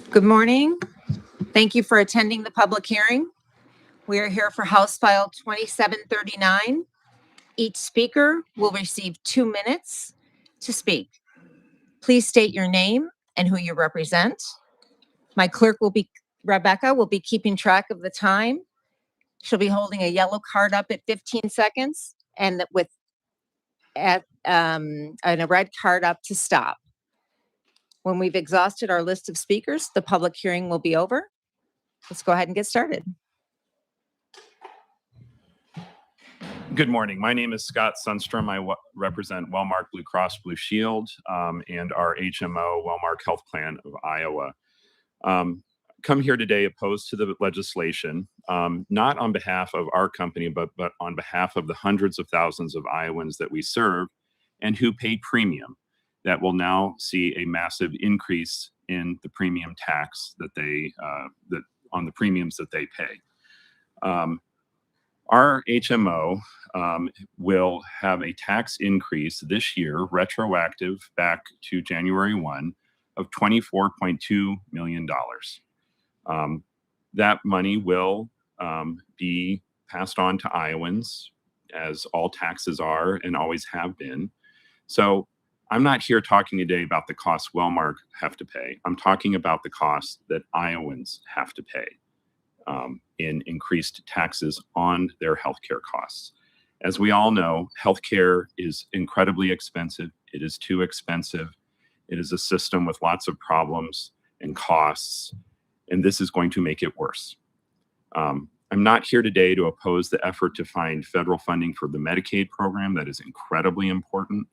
Good morning. Thank you for attending the public hearing. We are here for House File 2739. Each speaker will receive 2 minutes to speak. Please state your name and who you represent. My clerk Rebecca, will be keeping track of the time. She'll be holding a yellow card up at 15 seconds and and a red card up to stop. When we've exhausted our list of speakers, the public hearing will be over. Let's go ahead and get started. Good morning. My name is Scott Sundstrom. I represent Wellmark Blue Cross Blue Shield and our HMO Wellmark Health Plan of Iowa. Come here today opposed to the legislation, not on behalf of our company, but on behalf of the hundreds of thousands of Iowans that we serve and who pay premium that will now see a massive increase in the premium tax on the premiums that they pay. Our HMO will have a tax increase this year, retroactive back to January 1, of $24.2 million. That money will be passed on to Iowans, as all taxes are and always have been. So I'm not here talking today about the costs Wellmark have to pay. I'm talking about the costs that Iowans have to pay in increased taxes on their healthcare costs. As we all know, healthcare is incredibly expensive. It is too expensive. It is a system with lots of problems and costs, and this is going to make it worse. I'm not here today to oppose the effort to find federal funding for the Medicaid program. That is incredibly important,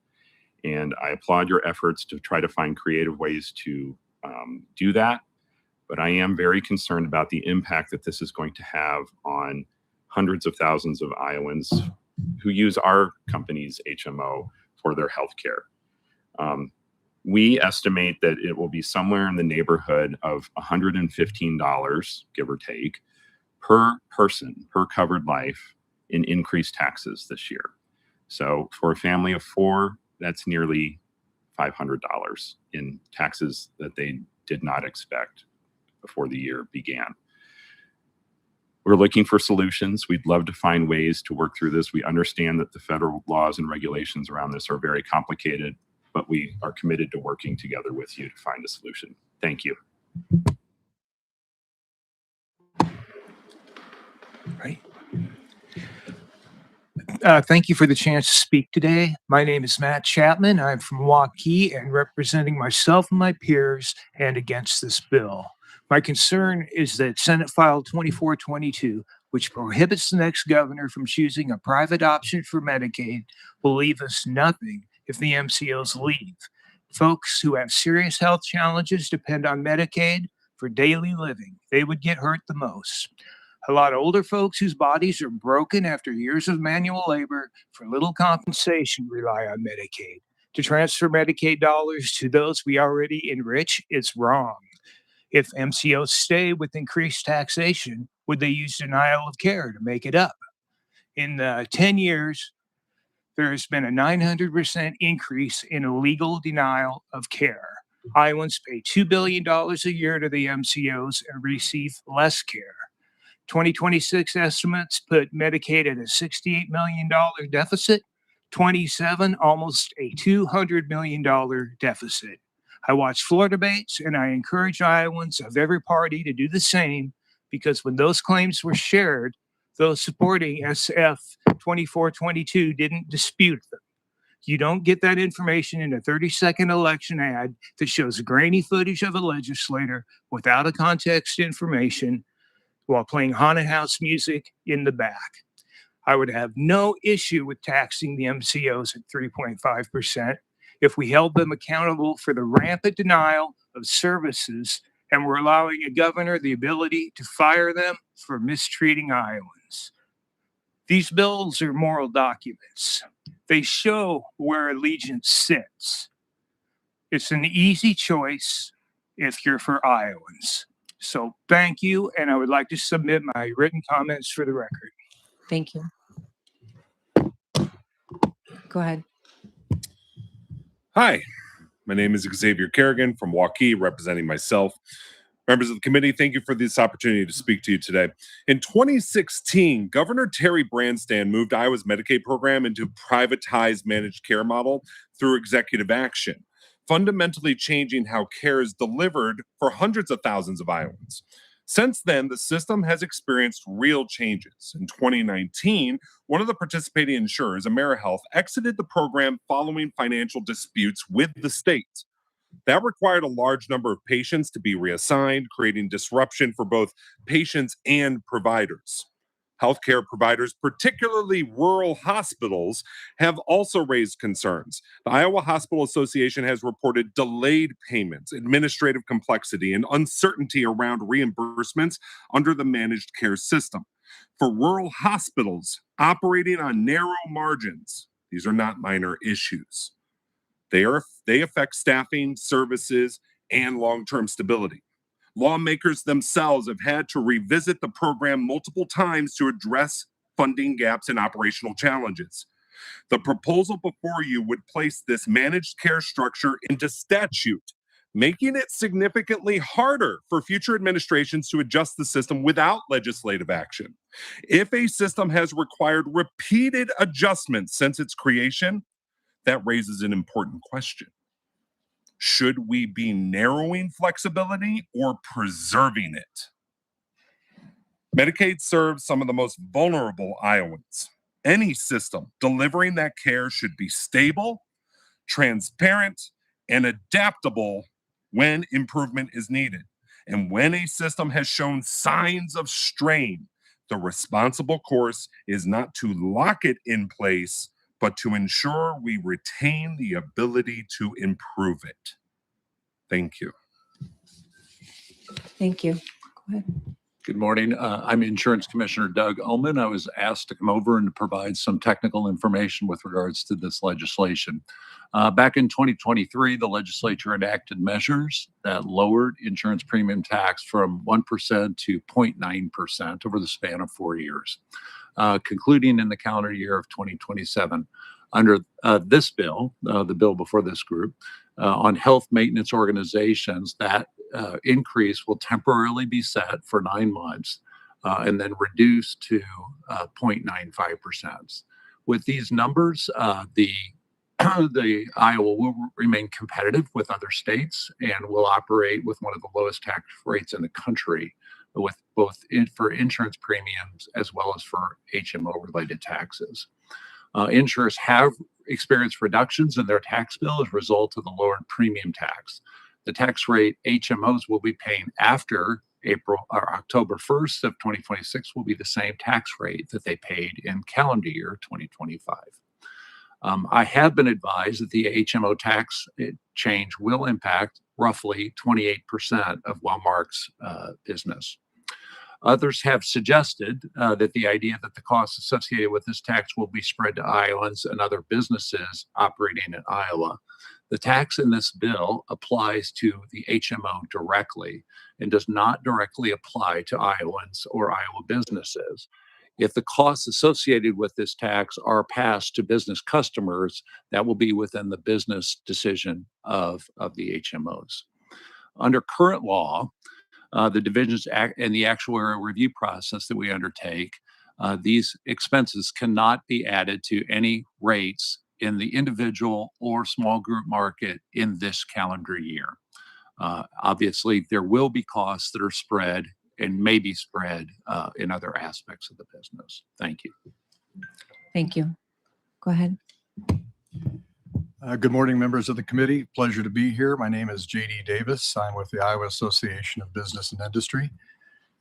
and I applaud your efforts to try to find creative ways to do that. But I am very concerned about the impact that this is going to have on hundreds of thousands of Iowans who use our company's HMO for their health care. We estimate that it will be somewhere in the neighborhood of $115, give or take, per person, per covered life in increased taxes this year. So for a family of 4, that's nearly $500 in taxes that they did not expect before the year began. We're looking for solutions. We'd love to find ways to work through this. We understand that the federal laws and regulations around this are very complicated, but we are committed to working together with you to find a solution. Thank you. Right. Thank you for the chance to speak today. My name is Matt Chapman. I'm from Waukee and representing myself and my peers and against this bill. My concern is that Senate File 2422, which prohibits the next governor from choosing a private option for Medicaid, will leave us nothing if the MCOs leave. Folks who have serious health challenges depend on Medicaid for daily living. They would get hurt the most. A lot of older folks whose bodies are broken after years of manual labor for little compensation rely on Medicaid. To transfer Medicaid dollars to those we already enrich is wrong. If MCOs stay with increased taxation, would they use denial of care to make it up? In 10 years, there has been a 900% increase in illegal denial of care. Iowans pay $2 billion a year to the MCOs and receive less care. 2026 estimates put Medicaid at a $68 million deficit, 27, almost a $200 million deficit. I watch floor debates and I encourage Iowans of every party to do the same because when those claims were shared, those supporting SF 2422 didn't dispute them. You don't get that information in a 30-second election ad that shows grainy footage of a legislator without a context information while playing haunted house music in the back. I would have no issue with taxing the MCOs at 3.5% if we held them accountable for the rampant denial of services and were allowing a governor the ability to fire them for mistreating Iowans. These bills are moral documents. They show where allegiance sits. It's an easy choice if you're for Iowans. So thank you, and I would like to submit my written comments for the record. Thank you. Go ahead. Hi, My name is Xavier Kerrigan from Waukee, representing myself. Members of the committee, thank you for this opportunity to speak to you today. In 2016, Governor Terry Branstad moved Iowa's Medicaid program into a privatized managed care model through executive action, fundamentally changing how care is delivered for hundreds of thousands of Iowans. Since then, the system has experienced real changes. In 2019, one of the participating insurers, AmeriHealth, exited the program following financial disputes with the state. That required a large number of patients to be reassigned, creating disruption for both patients and providers. Healthcare providers, particularly rural hospitals, have also raised concerns. The Iowa Hospital Association has reported delayed payments, administrative complexity, and uncertainty around reimbursements under the managed care system. For rural hospitals operating on narrow margins, these are not minor issues. They affect staffing, services, and long-term stability. Lawmakers themselves have had to revisit the program multiple times to address funding gaps and operational challenges. The proposal before you would place this managed care structure into statute, making it significantly harder for future administrations to adjust the system without legislative action. If a system has required repeated adjustments since its creation, that raises an important question. Should we be narrowing flexibility or preserving it? Medicaid serves some of the most vulnerable Iowans. Any system delivering that care should be stable, transparent, and adaptable when improvement is needed. And when a system has shown signs of strain, the responsible course is not to lock it in place, but to ensure we retain the ability to improve it. Thank you. Thank you. Go ahead. Good morning. I'm Insurance Commissioner Doug Ullman. I was asked to come over and to provide some technical information with regards to this legislation. Back in 2023, the legislature enacted measures that lowered insurance premium tax from 1% to 0.9% over the span of 4 years, concluding in the calendar year of 2027. Under this bill, the bill before this group, on health maintenance organizations, that increase will temporarily be set for 9 months and then reduced to 0.95%. With these numbers, the Iowa will remain competitive with other states and will operate with one of the lowest tax rates in the country, with both for insurance premiums as well as for HMO related taxes. Insurers have experienced reductions in their tax bill as a result of the lowered premium tax. The tax rate HMOs will be paying after October 1st of 2026 will be the same tax rate that they paid in calendar year 2025. I have been advised that the HMO tax change will impact roughly 28% of Wellmark's business. Others have suggested that the idea that the costs associated with this tax will be spread to Iowans and other businesses operating in Iowa. The tax in this bill applies to the HMO directly and does not directly apply to Iowans or Iowa businesses. If the costs associated with this tax are passed to business customers, that will be within the business decision of the HMOs. Under current law, the divisions and the actuarial review process that we undertake, these expenses cannot be added to any rates in the individual or small group market in this calendar year. Obviously, there will be costs that are spread and may be spread in other aspects of the business. Thank you. Thank you. Go ahead. Good morning, members of the committee. Pleasure to be here. My name is JD Davis. I'm with the Iowa Association of Business and Industry.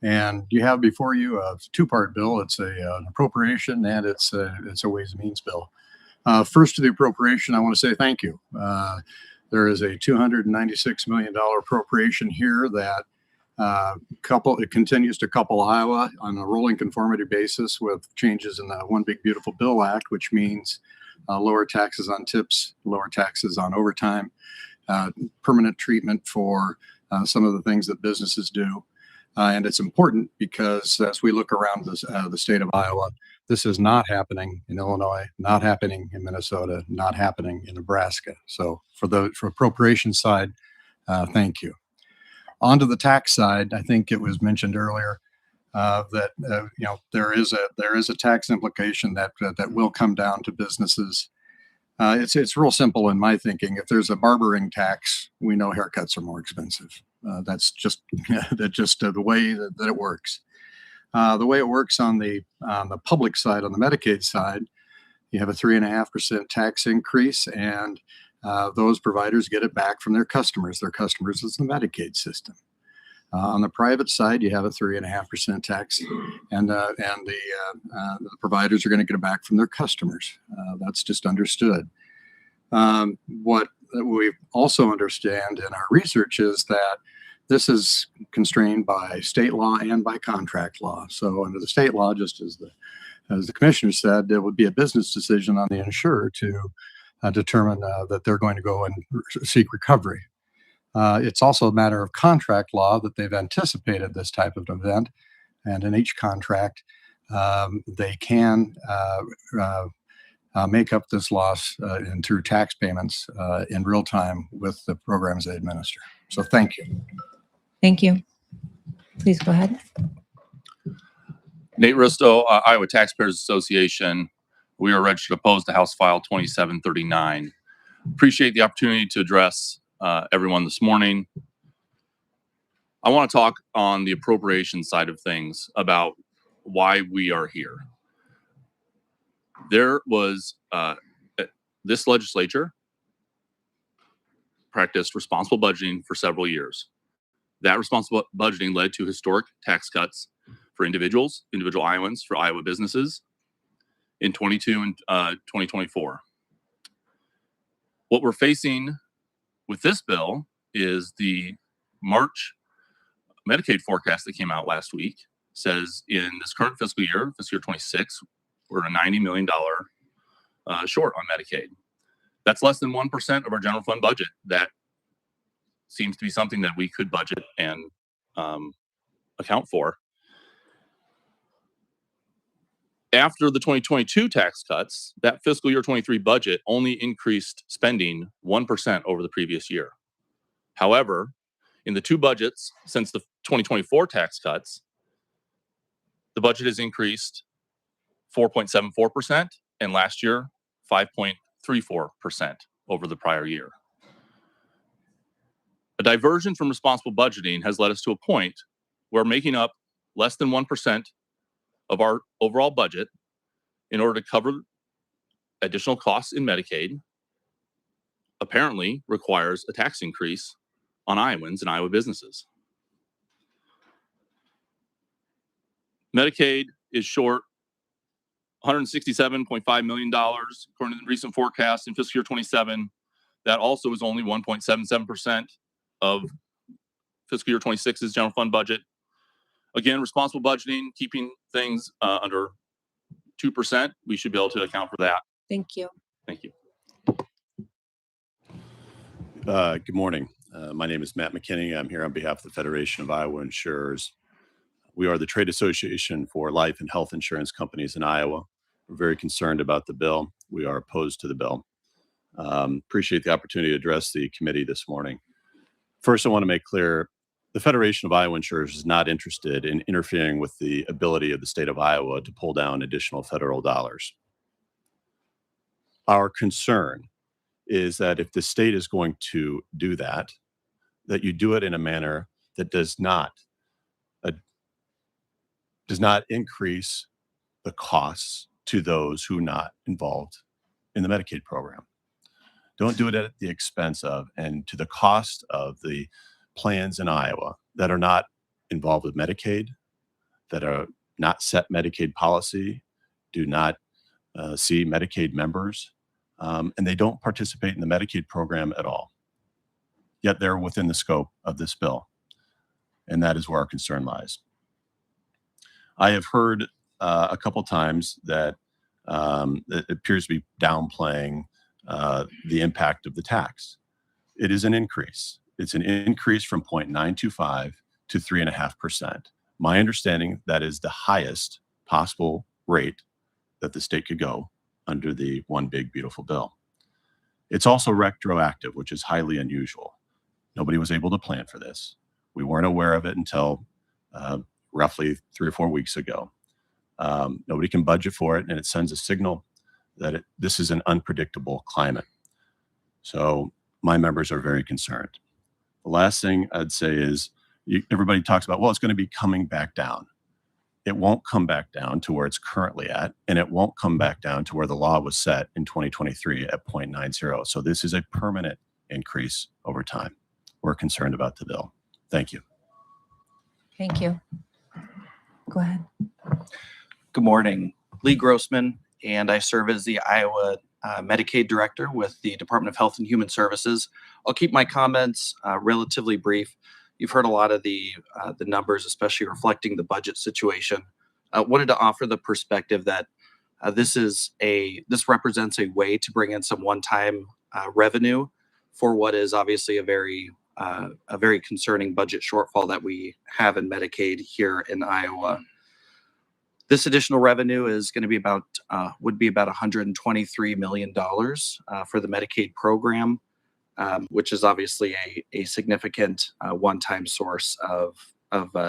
And you have before you a two-part bill. It's an appropriation and it's a Ways and Means bill. First to the appropriation, I want to say thank you. There is a $296 million appropriation here that it continues to couple Iowa on a rolling conformity basis with changes in the One Big Beautiful Bill Act, which means lower taxes on tips, lower taxes on overtime, permanent treatment for some of the things that businesses do. And it's important because as we look around the state of Iowa, This is not happening in Illinois, not happening in Minnesota, not happening in Nebraska. So for appropriation side, thank you. On to the tax side, I think it was mentioned earlier that there is a tax implication that will come down to businesses. It's real simple in my thinking. If there's a barbering tax, we know haircuts are more expensive. That's just the way that it works. The way it works on the public side, on the Medicaid side, you have a 3.5% tax increase, and those providers get it back from their customers. Their customers is the Medicaid system. On the private side, you have a 3.5% tax, and the providers are going to get it back from their customers. That's just understood. What we also understand in our research is that this is constrained by state law and by contract law. So under the state law, just as the commissioner said, it would be a business decision on the insurer to determine that they're going to go and seek recovery. It's also a matter of contract law that they've anticipated this type of event, and in each contract, they can make up this loss through tax payments in real time with the programs they administer. So thank you. Thank you. Please go ahead. Nate Risto, Iowa Taxpayers Association. We are registered opposed to House File 2739. Appreciate the opportunity to address everyone this morning. I want to talk on the appropriation side of things about why we are here. There was this legislature practiced responsible budgeting for several years. That responsible budgeting led to historic tax cuts for individual Iowans, for Iowa businesses in 22 and 2024. What we're facing with this bill is the March Medicaid forecast that came out last week says in this current fiscal year 26, we're a $90 million short on Medicaid. That's less than 1% of our general fund budget. That seems to be something that we could budget and account for. After the 2022 tax cuts, that fiscal year 23 budget only increased spending 1% over the previous year. However, in the two budgets since the 2024 tax cuts, the budget has increased 4.74%, and last year, 5.34% over the prior year. A diversion from responsible budgeting has led us to a point where making up less than 1% of our overall budget in order to cover additional costs in Medicaid apparently requires a tax increase on Iowans and Iowa businesses. Medicaid is short $167.5 million according to the recent forecast in fiscal year 27. That also is only 1.77% of fiscal year 26's general fund budget. Again, responsible budgeting, keeping things under 2%, we should be able to account for that. Thank you. Thank you. Good morning. My name is Matt McKinney. I'm here on behalf of the Federation of Iowa Insurers. We are the trade association for life and health insurance companies in Iowa. We're very concerned about the bill. We are opposed to the bill. Appreciate the opportunity to address the committee this morning. First, I want to make clear the Federation of Iowa Insurers is not interested in interfering with the ability of the state of Iowa to pull down additional federal dollars. Our concern is that if the state is going to do that, that you do it in a manner that does not increase the costs to those who are not involved in the Medicaid program. Don't do it at the expense of and to the cost of the plans in Iowa that are not involved with Medicaid, that are not set Medicaid policy, do not see Medicaid members, and they don't participate in the Medicaid program at all. Yet they're within the scope of this bill, and that is where our concern lies. I have heard a couple times that it appears to be downplaying the impact of the tax. It is an increase. It's an increase from 0.925 to 3.5%. My understanding, that is the highest possible rate that the state could go under the One Big Beautiful Bill. It's also retroactive, which is highly unusual. Nobody was able to plan for this. We weren't aware of it until roughly 3 or 4 weeks ago. Nobody can budget for it, and it sends a signal that this is an unpredictable climate. So my members are very concerned. The last thing I'd say is everybody talks about, well, it's going to be coming back down. It won't come back down to where it's currently at, and it won't come back down to where the law was set in 2023 at 0.90. So this is a permanent increase over time. We're concerned about the bill. Thank you. Thank you. Go ahead. Good morning. Lee Grossman, and I serve as the Iowa Medicaid Director with the Department of Health and Human Services. I'll keep my comments relatively brief. You've heard a lot of the numbers, especially reflecting the budget situation. I wanted to offer the perspective that this represents a way to bring in some one-time revenue for what is obviously a very concerning budget shortfall that we have in Medicaid here in Iowa. This additional revenue is going to be would be about $123 million for the Medicaid program, which is obviously a significant one-time source of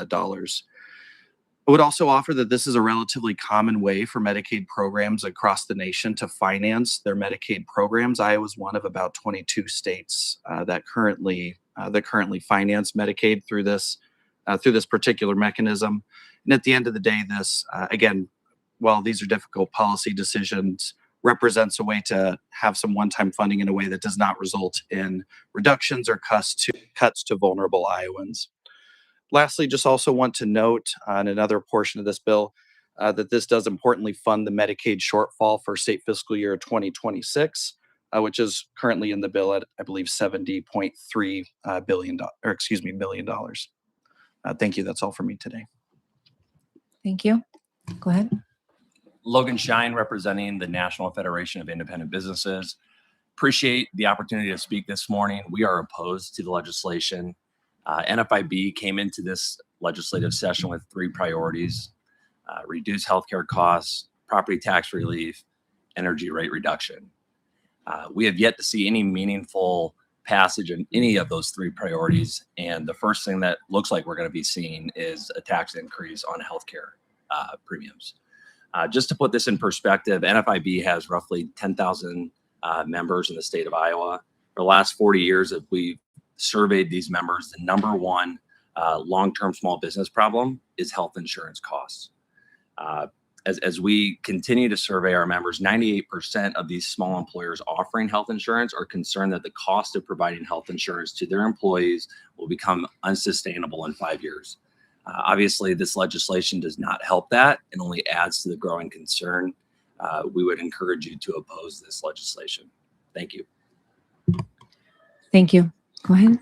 dollars. I would also offer that this is a relatively common way for Medicaid programs across the nation to finance their Medicaid programs. Iowa is one of about 22 states that currently finance Medicaid through this particular mechanism. And at the end of the day, this, again, while these are difficult policy decisions, represents a way to have some one-time funding in a way that does not result in reductions or cuts to vulnerable Iowans. Lastly, just also want to note on another portion of this bill that this does importantly fund the Medicaid shortfall for state fiscal year 2026, which is currently in the bill at, I believe, $70.3 million. Thank you. That's all for me today. Thank you. Go ahead. Logan Shine, representing the National Federation of Independent Businesses. Appreciate the opportunity to speak this morning. We are opposed to the legislation. NFIB came into this legislative session with 3 priorities: reduce healthcare costs, property tax relief, energy rate reduction. We have yet to see any meaningful passage in any of those 3 priorities. And the first thing that looks like we're going to be seeing is a tax increase on healthcare premiums. Just to put this in perspective, NFIB has roughly 10,000 members in the state of Iowa. For the last 40 years, if we've surveyed these members, the number one long-term small business problem is health insurance costs. As we continue to survey our members, 98% of these small employers offering health insurance are concerned that the cost of providing health insurance to their employees will become unsustainable in 5 years. Obviously, this legislation does not help that and only adds to the growing concern. We would encourage you to oppose this legislation. Thank you. Thank you. Go ahead.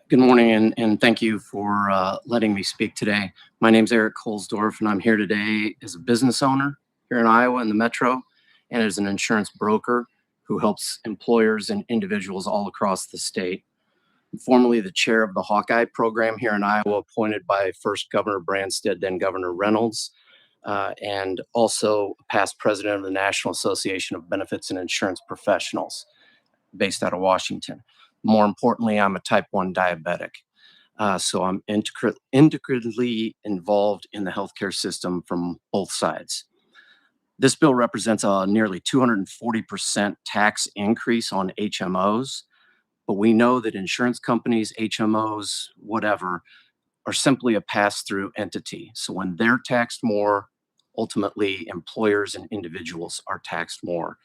Good morning, and thank you for letting me speak today. My name's Eric Holsdorf, and I'm here today as a business owner here in Iowa in the Metro, and as an insurance broker who helps employers and individuals all across the state. I'm formerly the chair of the Hawkeye program here in Iowa, appointed by first Governor Branstad, then Governor Reynolds, and also past president of the National Association of Benefits and Insurance Professionals, based out of Washington. More importantly, I'm a type 1 diabetic. So I'm integrally involved in the healthcare system from both sides. This bill represents a nearly 240% tax increase on HMOs, but we know that insurance companies, HMOs, whatever, are simply a pass-through entity. So when they're taxed more, ultimately employers and individuals are taxed more.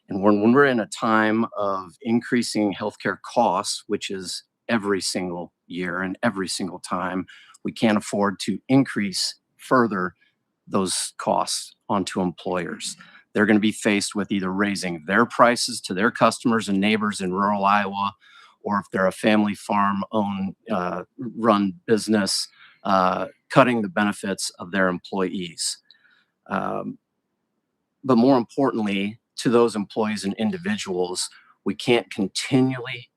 And when we're in a time of increasing healthcare costs, which is every single year and every single time, we can't afford to increase further those costs onto employers. They're going to be faced with either raising their prices to their customers and neighbors in rural Iowa, or if they're a family farm-owned, run business, cutting the benefits of their employees. But more importantly, to those employees and individuals, we can't continually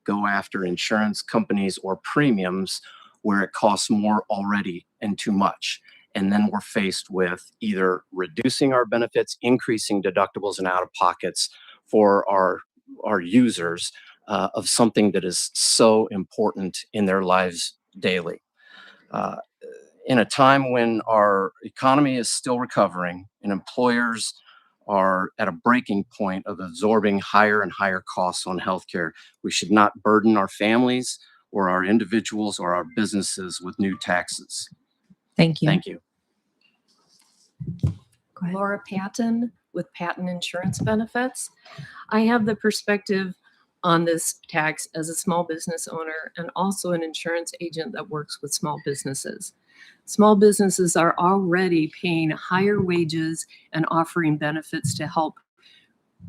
go after insurance companies or premiums where it costs more already and too much. And then we're faced with either reducing our benefits, increasing deductibles and out of pockets for our users of something that is so important in their lives daily. In a time when our economy is still recovering and employers are at a breaking point of absorbing higher and higher costs on healthcare, we should not burden our families or our individuals or our businesses with new taxes. Thank you. Thank you. Go ahead. Laura Patton with Patton Insurance Benefits. I have the perspective on this tax as a small business owner and also an insurance agent that works with small businesses. Small businesses are already paying higher wages and offering benefits to help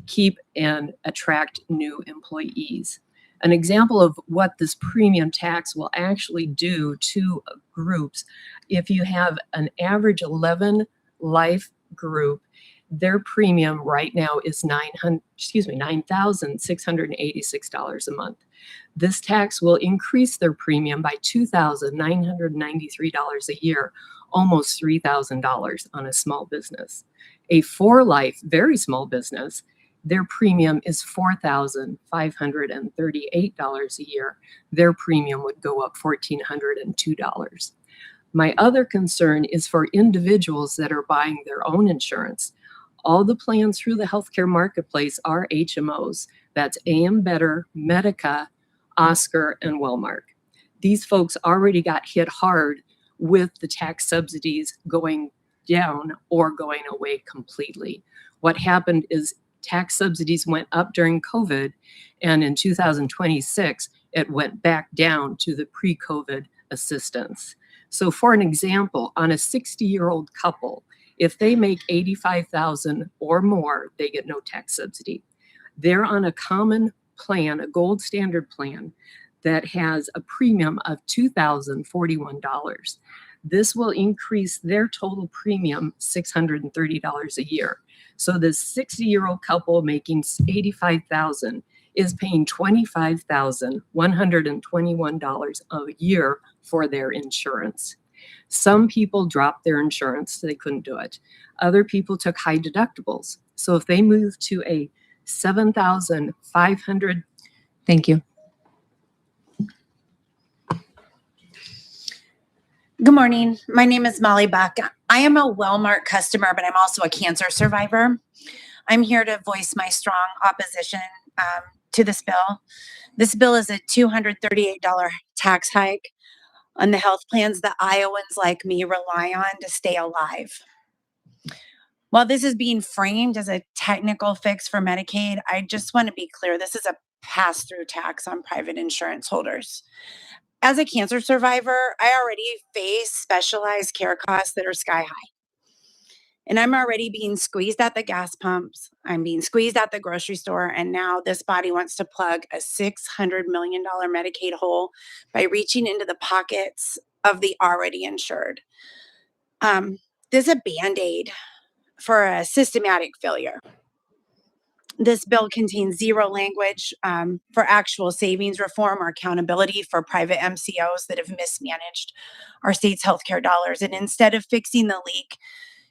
keep and attract new employees. An example of what this premium tax will actually do to groups, if you have an average 11 life group, their premium right now is $9,686 a month. This tax will increase their premium by $2,993 a year, almost $3,000 on a small business. A 4-life, very small business, their premium is $4,538 a year. Their premium would go up $1,402. My other concern is for individuals that are buying their own insurance. All the plans through the healthcare marketplace are HMOs. That's AM Better, Medica, Oscar, and Wellmark. These folks already got hit hard with the tax subsidies going down or going away completely. What happened is tax subsidies went up during COVID, and in 2026, it went back down to the pre-COVID assistance. So for an example, on a 60-year-old couple, if they make $85,000 or more, they get no tax subsidy. They're on a common plan, a gold standard plan that has a premium of $2,041. This will increase their total premium $630 a year. So this 60-year-old couple making $85,000 is paying $25,121 a year for their insurance. Some people dropped their insurance, so they couldn't do it. Other people took high deductibles. So if they move to a $7,500. Thank you. Good morning. My name is Molly Buck. I am a Wellmark customer, but I'm also a cancer survivor. I'm here to voice my strong opposition to this bill. This bill is a $238 tax hike on the health plans that Iowans like me rely on to stay alive. While this is being framed as a technical fix for Medicaid, I just want to be clear, this is a pass-through tax on private insurance holders. As a cancer survivor, I already face specialized care costs that are sky high. And I'm already being squeezed at the gas pumps. I'm being squeezed at the grocery store. And now this body wants to plug a $600 million Medicaid hole by reaching into the pockets of the already insured. This is a Band-Aid for a systematic failure. This bill contains zero language for actual savings reform or accountability for private MCOs that have mismanaged our state's healthcare dollars. And instead of fixing the leak,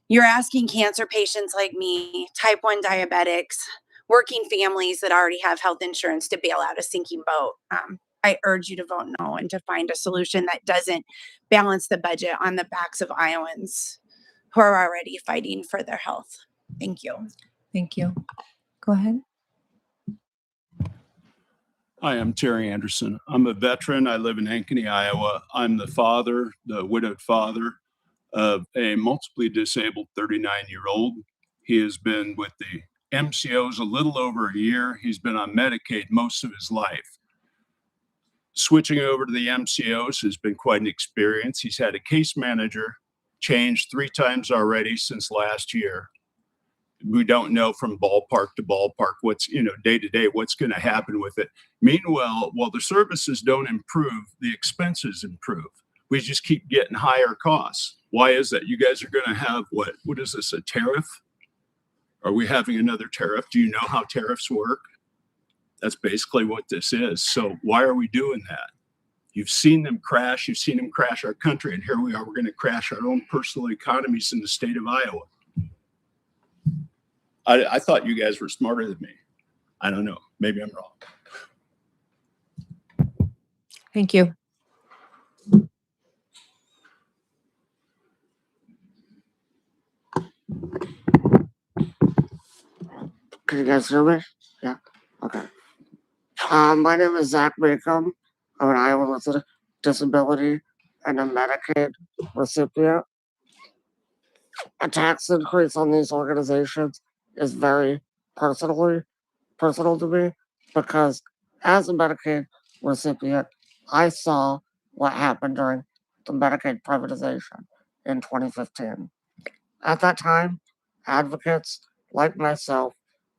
you're asking cancer patients like me, type 1 diabetics, working families that already have health insurance to bail out a sinking boat. I urge you to vote no and to find a solution that doesn't balance the budget on the backs of Iowans who are already fighting for their health. Thank you. Thank you. Go ahead. Hi, I'm Terry Anderson. I'm a veteran. I live in Ankeny, Iowa. I'm the widowed father of a multiply disabled 39-year-old. He has been with the MCOs a little over a year. He's been on Medicaid most of his life. Switching over to the MCOs has been quite an experience. He's had a case manager change 3 times already since last year. We don't know from ballpark to ballpark what's, day to day, what's going to happen with it. Meanwhile, while the services don't improve, the expenses improve. We just keep getting higher costs. Why is that? You guys are going to have what is this, a tariff? Are we having another tariff? Do you know how tariffs work? That's basically what this is. So why are we doing that? You've seen them crash. You've seen them crash our country. And here we are. We're going to crash our own personal economies in the state of Iowa. I thought you guys were smarter than me. I don't know. Maybe I'm wrong. Thank you. Can you guys hear me? Yeah. Okay. My name is Zach Macomb. I'm an Iowa with a disability and a Medicaid recipient. A tax increase on these organizations is very personal to me because as a Medicaid recipient, I saw what happened during the Medicaid privatization in 2015. At that time, advocates like myself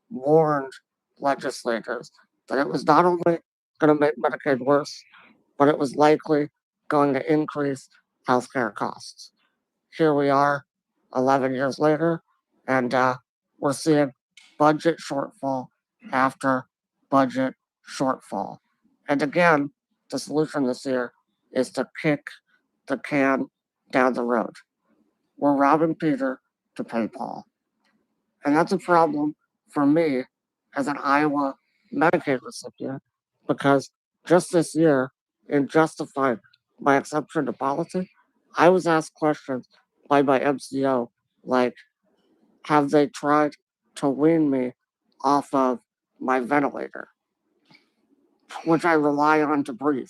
warned legislators that it was not only going to make Medicaid worse, but it was likely going to increase healthcare costs. Here we are 11 years later, and we're seeing budget shortfall after budget shortfall. And again, the solution this year is to kick the can down the road. We're robbing Peter to pay Paul. And that's a problem for me as an Iowa Medicaid recipient, because just this year, in justifying my exception to policy, I was asked questions by my MCO like, have they tried to wean me off of my ventilator, which I rely on to breathe?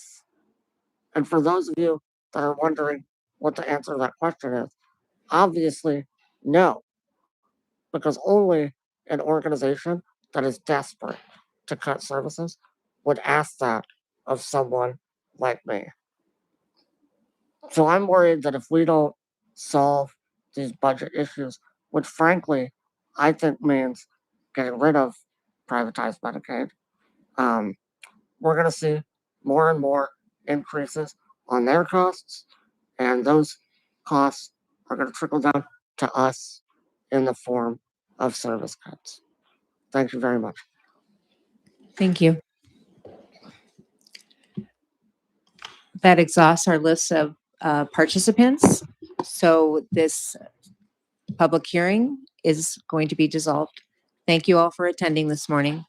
And for those of you that are wondering what the answer to that question is, obviously, no, because only an organization that is desperate to cut services would ask that of someone like me. So I'm worried that if we don't solve these budget issues, which frankly, I think means getting rid of privatized Medicaid, we're going to see more and more increases on their costs, and those costs are going to trickle down to us in the form of service cuts. Thank you very much. Thank you. That exhausts our list of participants. So this public hearing is going to be dissolved. Thank you all for attending this morning.